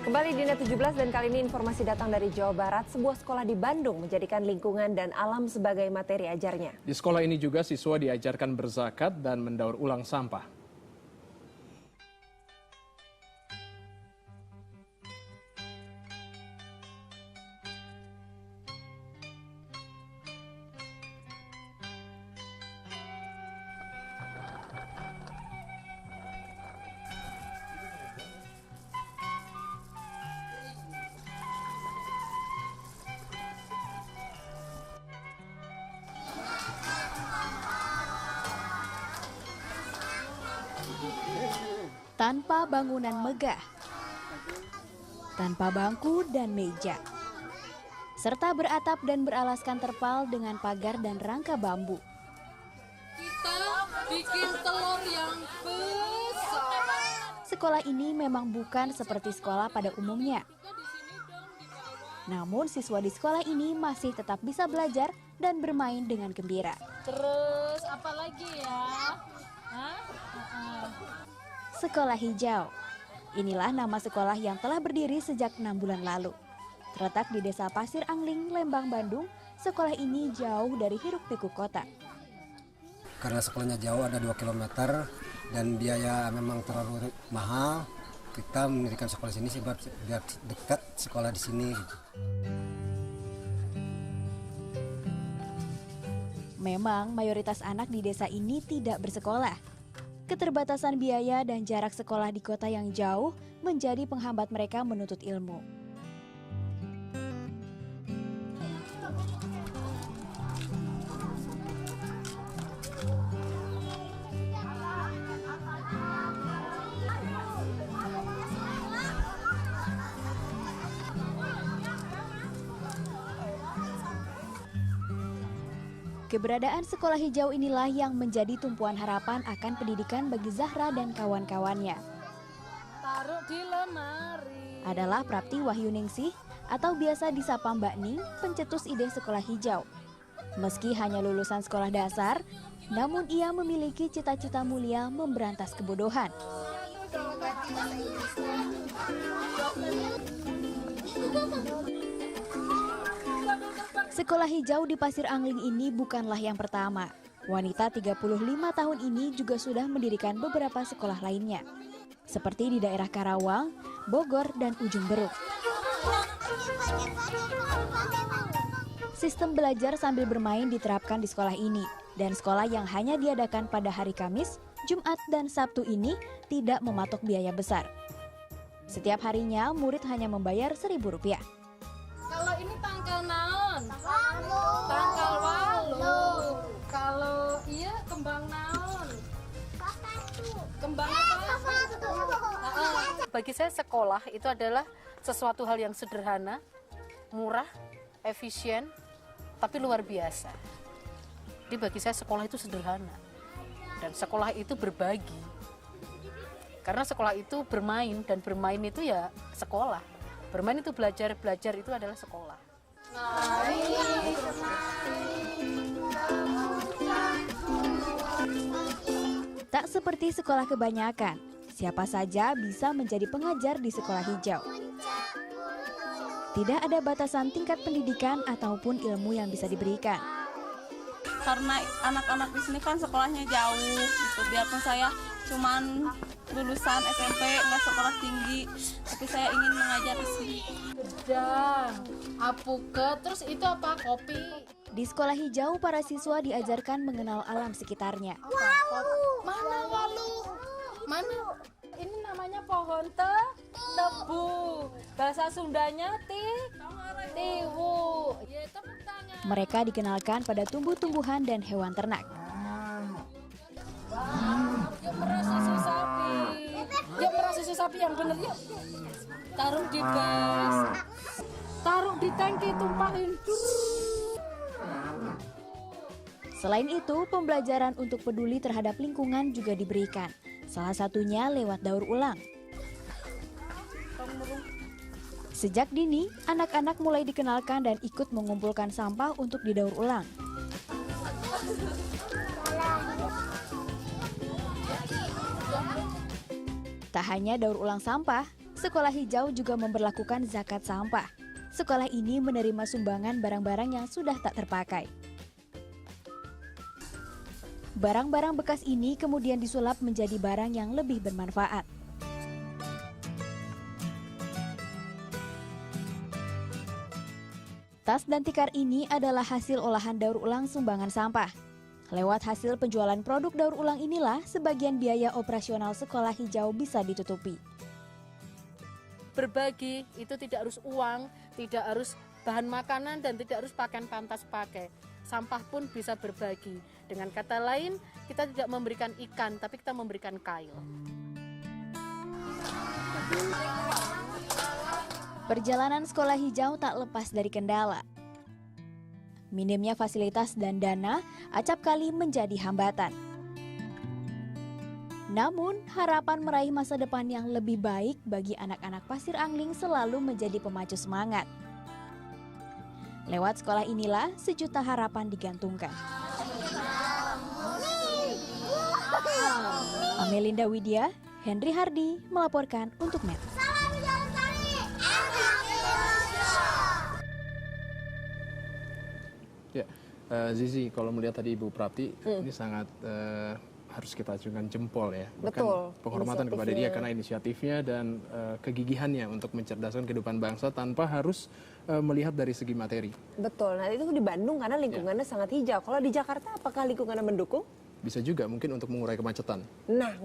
Kembali di Net 17 dan kali ini informasi datang dari Jawa Barat. Sebuah sekolah di Bandung menjadikan lingkungan dan alam sebagai materi ajarnya. Di sekolah ini juga siswa diajarkan berzakat dan mendaur ulang sampah. Tanpa bangunan megah, tanpa bangku dan meja, serta beratap dan beralaskan terpal dengan pagar dan rangka bambu. Kita bikin telur yang besar. Sekolah ini memang bukan seperti sekolah pada umumnya. Namun siswa di sekolah ini masih tetap bisa belajar dan bermain dengan gembira. Terus apa lagi ya? Sekolah Hijau. Inilah nama sekolah yang telah berdiri sejak 6 bulan lalu. Terletak di Desa Pasir Angling, Lembang, Bandung, sekolah ini jauh dari hiruk-pikuk kota. Karena sekolahnya jauh, ada 2 km dan biaya memang terlalu mahal, kita mendirikan sekolah sini sebab biar dekat sekolah di sini. Memang mayoritas anak di desa ini tidak bersekolah. Keterbatasan biaya dan jarak sekolah di kota yang jauh menjadi penghambat mereka menuntut ilmu. Keberadaan sekolah hijau inilah yang menjadi tumpuan harapan akan pendidikan bagi Zahra dan kawan-kawannya. Taruh di lemari. Adalah Prapti Wahyuningsih atau biasa disapa Mbak Ning, pencetus ide sekolah hijau. Meski hanya lulusan sekolah dasar, namun ia memiliki cita-cita mulia memberantas kebodohan. Sekolah hijau di Pasir Angling ini bukanlah yang pertama. Wanita 35 tahun ini juga sudah mendirikan beberapa sekolah lainnya, seperti di daerah Karawang, Bogor, dan Ujung Beruk. Sistem belajar sambil bermain diterapkan di sekolah ini, dan sekolah yang hanya diadakan pada hari Kamis, Jumat, dan Sabtu ini tidak mematok biaya besar. Setiap harinya murid hanya membayar Rp1.000. Kalau ini tanggal naon? Tanggal 8. Kalau iya kembang naon? Kembang apa? Bagi saya sekolah itu adalah sesuatu hal yang sederhana, murah, efisien, tapi luar biasa. Jadi bagi saya sekolah itu sederhana. Dan sekolah itu berbagi. Karena sekolah itu bermain, dan bermain itu ya sekolah. Bermain itu belajar, belajar itu adalah sekolah. Tak seperti sekolah kebanyakan, siapa saja bisa menjadi pengajar di sekolah hijau. Tidak ada batasan tingkat pendidikan ataupun ilmu yang bisa diberikan. Karena anak-anak di sini kan sekolahnya jauh gitu. Biarpun saya cuman lulusan SMP, nggak sekolah tinggi, tapi saya ingin mengajar di sini. Gedang, apuket, terus itu apa? Kopi. Di sekolah hijau, para siswa diajarkan mengenal alam sekitarnya. Mana walu? Mana? Ini namanya pohon tebu. Bahasa Sundanya tiwu. Ya, tepuk tangan. Mereka dikenalkan pada tumbuh-tumbuhan dan hewan ternak. Yuk merah susu sapi. Yuk merah susu sapi yang bener yuk. Taruh di bas. Taruh di tangki, tumpahin. Selain itu, pembelajaran untuk peduli terhadap lingkungan juga diberikan. Salah satunya lewat daur ulang. Sejak dini, anak-anak mulai dikenalkan dan ikut mengumpulkan sampah untuk didaur ulang. Tak hanya daur ulang sampah, Sekolah Hijau juga memberlakukan zakat sampah. Sekolah ini menerima sumbangan barang-barang yang sudah tak terpakai. Barang-barang bekas ini kemudian disulap menjadi barang yang lebih bermanfaat. Tas dan tikar ini adalah hasil olahan daur ulang sumbangan sampah. Lewat hasil penjualan produk daur ulang inilah sebagian biaya operasional Sekolah Hijau bisa ditutupi. Berbagi itu tidak harus uang, tidak harus bahan makanan, dan tidak harus pakaian pantas pakai. Sampah pun bisa berbagi. Dengan kata lain, kita tidak memberikan ikan, tapi kita memberikan kail. Perjalanan Sekolah Hijau tak lepas dari kendala. Minimnya fasilitas dan dana acap kali menjadi hambatan. Namun, harapan meraih masa depan yang lebih baik bagi anak-anak Pasir Angling selalu menjadi pemacu semangat. Lewat sekolah inilah sejuta harapan digantungkan. Amelinda Widya, Henry Hardi melaporkan untuk NET. Ya, Zizi, kalau melihat tadi Ibu Prapti, ini sangat harus kita acungkan jempol ya. Bahkan Betul, penghormatan kepada dia karena inisiatifnya dan kegigihannya untuk mencerdaskan kehidupan bangsa tanpa harus melihat dari segi materi. Betul, nah itu di Bandung karena lingkungannya sangat hijau. Kalau di Jakarta apakah lingkungannya mendukung? Bisa juga mungkin untuk mengurai kemacetan. Nah,